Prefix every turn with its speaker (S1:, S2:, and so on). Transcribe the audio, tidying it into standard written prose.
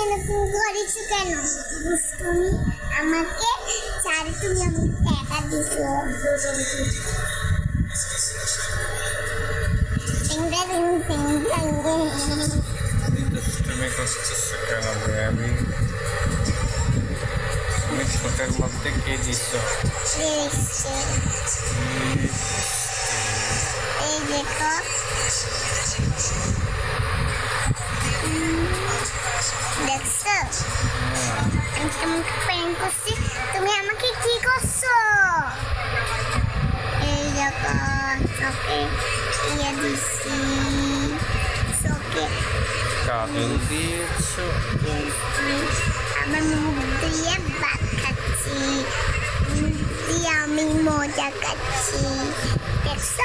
S1: এরকম করেছো কেন? দুষ্টুমি, আমাকে চারে তুমি আমাকে টাকা দিছো।
S2: দুষ্টুমি করতেছ কেন বেয়াবি? তুমি ঠোঁটের মধ্যে কে দিছ?
S1: এই দেখো, দেখছো আমি তোমাকে প্রেম করছি, তুমি আমাকে কি করছো? এই দেখো, চোখে ইয়ে দিচ্ছি, চোখে
S2: কাজল দিয়েছ?
S1: আমার মুখ দিয়ে ভাত খাচ্ছি, মুখ দিয়ে আমি মজা খাচ্ছি, দেখছো?